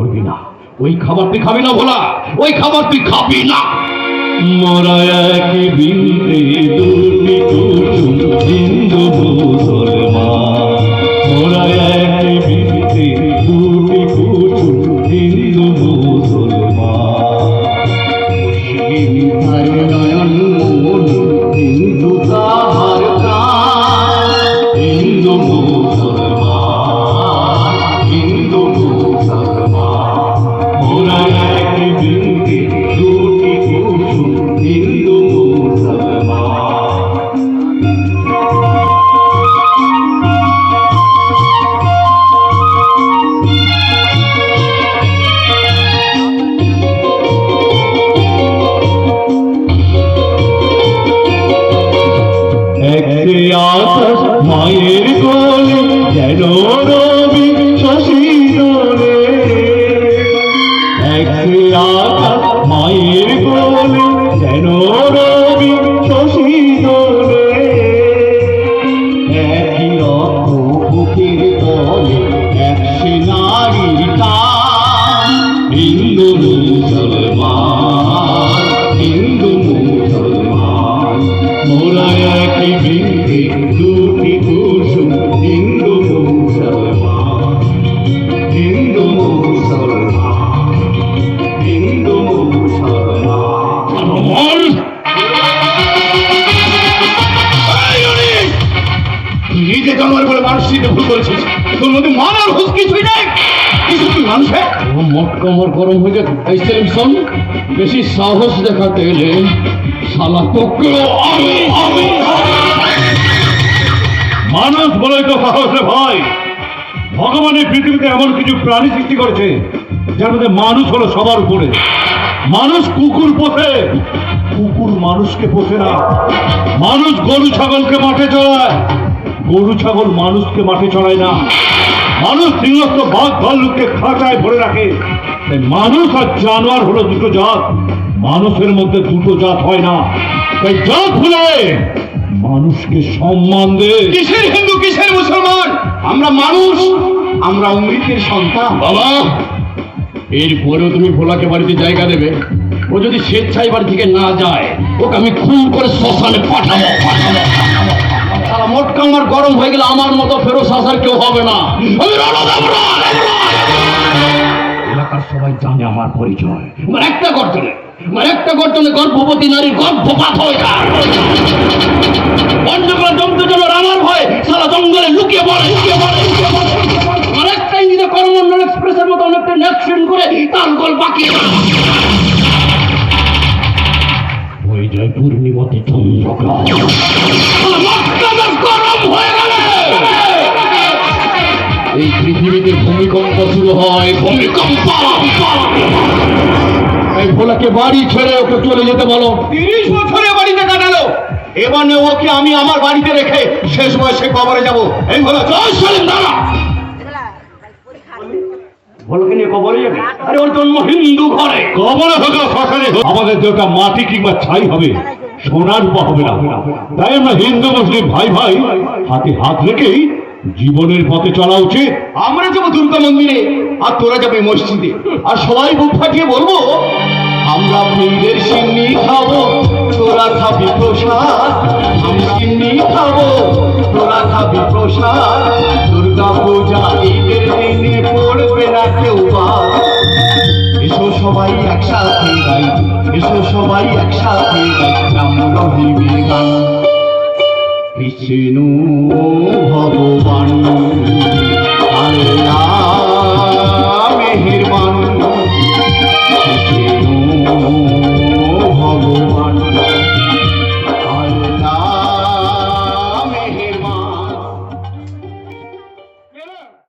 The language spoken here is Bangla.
করবি না, ওই খাবার তুই খাবি না ভোলা, ওই খাবার তুই খাবি না। মোরা এক বিনতে দুটি কুসুম হিন্দু মুসলমান, মোরা এক বিনতে দুটি কুসুম হিন্দু মুসলমান। মুসলিম তার নয়ন মন, হিন্দু তাহার প্রাণ। হিন্দু মুসলমান, হিন্দু মুসলমান, মোরা এক বিনতে দুটি কুসুম হিন্দু মুসলমান। একটি আকাশ মায়ের কোলে যেন রবি শশী দোলে, একটি আকাশ মায়ের কোলে যেন রবি শশী দোলে। একই রক্ত বুকের তলে একশে নারীর টান। হিন্দু মুসলমান, হিন্দু মুসলমান, মোরা এক বৃন্দে দুটি কুসুম হিন্দু মুসলমান। হিন্দু মুসলমান, হিন্দু মুসলমান। তুই নিজে জানোয়ার বলে মানুষ দিতে ভুল করেছিস। তোর মধ্যে মান আর হুঁশ কিছুই নেই। কিছু তুই মানুষে মোটকা আমার গরম হয়ে গেছে। এই সেলিমসন, বেশি সাহস দেখাতে এলে শালা তোকেও আমি আমি মানুষ বলেই তো সাহস রে ভাই। ভগবান এই পৃথিবীতে এমন কিছু প্রাণী সৃষ্টি করেছে যার মধ্যে মানুষ হলো সবার উপরে। মানুষ কুকুর পোষে, কুকুর মানুষকে পোষে না। মানুষ গরু ছাগলকে মাঠে চড়ায়, গরু ছাগল মানুষকে মাঠে চড়ায় না। মানুষ সিংহস্ত বাঘ ভাল্লুককে খাঁচায় ভরে রাখে। তাই মানুষ আর জানোয়ার হলো দুটো জাত, মানুষের মধ্যে দুটো জাত হয় না। তাই জাত হলে মানুষকে সম্মান দে। কিসের হিন্দু কিসের মুসলমান? আমরা মানুষ, আমরা অমৃতের সন্তান। বাবা, এরপরেও তুমি ভোলাকে বাড়িতে জায়গা দেবে? ও যদি স্বেচ্ছায় বাড়ি থেকে না যায়, ওকে আমি খুন করে শ্মশানে পাঠাবো। সারা মোটকা আমার গরম হয়ে গেলে আমার মতো ফেরো শাসার কেউ হবে না। আমি রওনা দেব না। এলাকার সবাই জানে আমার পরিচয়। আমার একটা গর্জনে গর্ভবতী নারীর গর্ভপাত হয়ে যায়। বন্যগুলো জমতে জন্য আমার ভয় সারা জঙ্গলে লুকিয়ে পড়ে। আমার একটা ইঞ্জিনে করমন্ডল এক্সপ্রেসের মতো অনেকটা অ্যাকশন করে তার গোল বাকি। ওই জয় পূর্ণিমতি চন্দ্রগ্রহ গরম হয়ে গেল। এই পৃথিবীতে ভূমিকম্প শুরু হয়, ভূমিকম্প। এই ভোলাকে বাড়ি ছেড়ে ওকে চলে যেতে বলো। 30 বছরে বাড়িতে কাটালো, এবারে ওকে আমি আমার বাড়িতে রেখে শেষ বয়সে কবরে যাব। এই হলো জয় সেলিম। দাঁড়া, ভোলাকে নিয়ে কবরে যাবে? আরে ওর জন্ম হিন্দু ঘরে। কবরে হোক আর শ্মশানে হোক, আমাদের দেহটা মাটি কিংবা ছাই হবে, সোনার রূপা হবে না। তাই আমরা হিন্দু মুসলিম ভাই ভাই হাতে হাত রেখেই জীবনের পথে চলা উচিত। আমরা যাবো দুর্গা মন্দিরে, আর তোরা যাবে মসজিদে, আর সবাই বুক ফাটিয়ে বলবো আমরা পীরের সিন্নি খাবো, তোরা খাবি প্রসাদ। আমরা সিন্নি খাবো, তোরা খাবি প্রসাদ। দুর্গা পূজা ঈদের দিনে পড়বে না কেউ বাদ। এসো সবাই একসাথে গাই, এসো সবাই একসাথে গাই রাম রহিমের গান। কৃষ্ণ